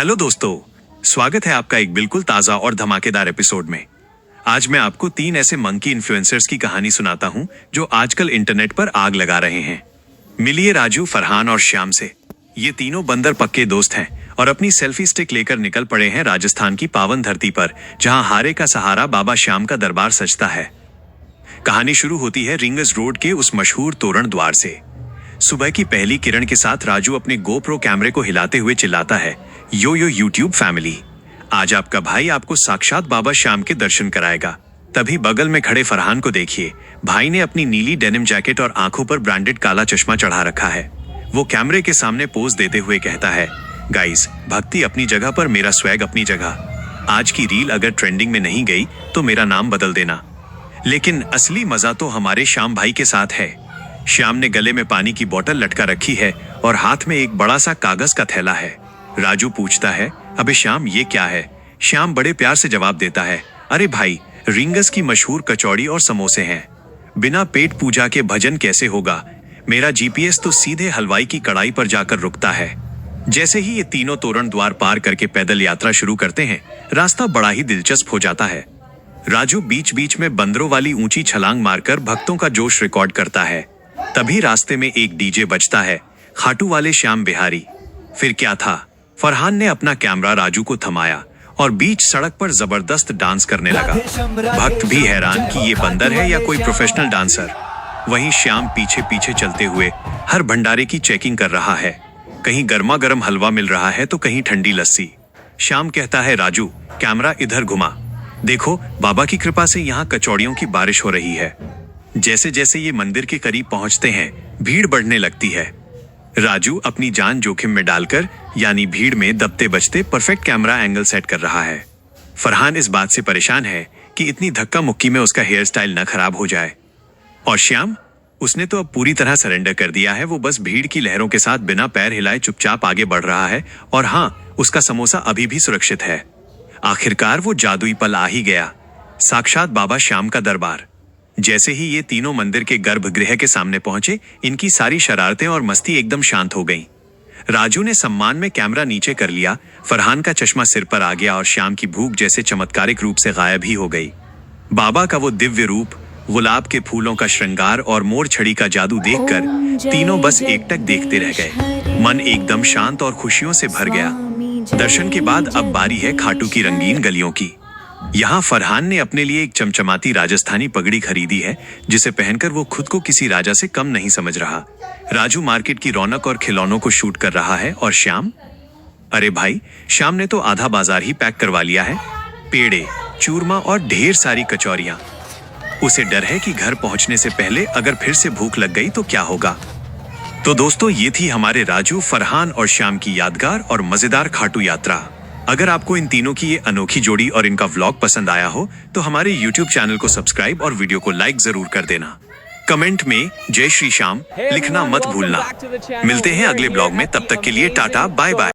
Hello दोस्तों, स्वागत है आपका एक बिल्कुल ताजा और धमाकेदार एपिसोड में। आज मैं आपको 3 ऐसे मंकी इन्फ्लुएंसर्स की कहानी सुनाता हूं जो आजकल इंटरनेट पर आग लगा रहे हैं। मिलिए राजू, फरहान और श्याम से। ये तीनों बंदर पक्के दोस्त हैं और अपनी सेल्फी स्टिक लेकर निकल पड़े हैं राजस्थान की पावन धरती पर, जहां हारे का सहारा बाबा श्याम का दरबार सजता है। कहानी शुरू होती है रिंगस रोड के उस मशहूर तोरण द्वार से। सुबह की पहली किरण के साथ राजू अपने गोप्रो कैमरे को हिलाते हुए चिल्लाता है, यो यूट्यूब फैमिली, आज आपका भाई आपको साक्षात बाबा श्याम के दर्शन कराएगा। तभी बगल में खड़े फरहान को देखिए, भाई ने अपनी नीली डेनिम जैकेट और आंखों पर ब्रांडेड काला चश्मा चढ़ा रखा है। वो कैमरे के सामने पोज देते हुए कहता है, गाइस, भक्ति अपनी जगह पर मेरा स्वैग अपनी जगह। आज की रील अगर ट्रेंडिंग में नहीं गई तो मेरा नाम बदल देना। लेकिन असली मजा तो हमारे श्याम भाई के साथ है। श्याम ने गले में पानी की बोतल लटका रखी है और हाथ में एक बड़ा सा कागज का थैला है। राजू पूछता है, अबे श्याम, ये क्या है? श्याम बड़े प्यार से जवाब देता है, अरे भाई, रिंगस की मशहूर कचौड़ी और समोसे हैं। बिना पेट पूजा के भजन कैसे होगा? मेरा जीपीएस तो सीधे हलवाई की कड़ाई पर जाकर रुकता है। जैसे ही ये तीनों तोरण द्वार पार करके पैदल यात्रा शुरू करते हैं, रास्ता बड़ा ही दिलचस्प हो जाता है। राजू बीच बीच में बंदरों वाली ऊंची छलांग मारकर भक्तों का जोश रिकॉर्ड करता है। तभी रास्ते में एक डीजे बजता है, खाटू वाले श्याम बिहारी। फिर क्या था, फरहान ने अपना कैमरा राजू को थमाया और बीच सड़क पर जबरदस्त डांस करने लगा। भक्त भी हैरान कि ये बंदर है या कोई प्रोफेशनल डांसर। वहीं श्याम पीछे पीछे चलते हुए हर भंडारे की चेकिंग कर रहा है। कहीं गर्मा गर्म हलवा मिल रहा है तो कहीं ठंडी लस्सी। श्याम कहता है, राजू, कैमरा इधर घुमा, देखो, बाबा की कृपा से यहाँ कचौड़ियों की बारिश हो रही है। जैसे जैसे ये मंदिर के करीब पहुंचते हैं, भीड़ बढ़ने लगती है। राजू अपनी जान जोखिम में डालकर, यानी भीड़ में दबते बचते, परफेक्ट कैमरा एंगल सेट कर रहा है। फरहान इस बात से परेशान है कि इतनी धक्का मुक्की में उसका हेयर स्टाइल न खराब हो जाए। और श्याम, उसने तो अब पूरी तरह सरेंडर कर दिया है। वो बस भीड़ की लहरों के साथ बिना पैर हिलाए चुपचाप आगे बढ़ रहा है। और हाँ, उसका समोसा अभी भी सुरक्षित है। आखिरकार वो जादुई पल आ ही गया, साक्षात बाबा श्याम का दरबार। जैसे ही ये तीनों मंदिर के गर्भगृह के सामने पहुंचे, इनकी सारी शरारतें और मस्ती एकदम शांत हो गईं। राजू ने सम्मान में कैमरा नीचे कर लिया, फरहान का चश्मा सिर पर आ गया और श्याम की भूख जैसे चमत्कारिक रूप से गायब ही हो गई। बाबा का वो दिव्य रूप, गुलाब के फूलों का श्रृंगार और मोर छड़ी का जादू देखकर तीनों बस एकटक देखते रह गए। मन एकदम शांत और खुशियों से भर गया। दर्शन के बाद अब बारी है खाटू की रंगीन गलियों की। यहाँ फरहान ने अपने लिए एक चमचमाती राजस्थानी पगड़ी खरीदी है, जिसे पहनकर वो खुद को किसी राजा से कम नहीं समझ रहा। राजू मार्केट की रौनक और खिलौनों को शूट कर रहा है और श्याम, अरे भाई, श्याम ने तो आधा बाजार ही पैक करवा लिया है। पेड़े, चूरमा और ढेर सारी कचौरियां। उसे डर है कि घर पहुंचने से पहले अगर फिर से भूख लग गई तो क्या होगा। तो दोस्तों, ये थी हमारे राजू, फरहान और श्याम की यादगार और मजेदार खाटू यात्रा। अगर आपको इन तीनों की ये अनोखी जोड़ी और इनका व्लॉग पसंद आया हो तो हमारे YouTube चैनल को सब्सक्राइब और वीडियो को लाइक जरूर कर देना। कमेंट में जय श्री श्याम लिखना मत भूलना। मिलते हैं अगले ब्लॉग में, तब तक के लिए टाटा बाय बाय।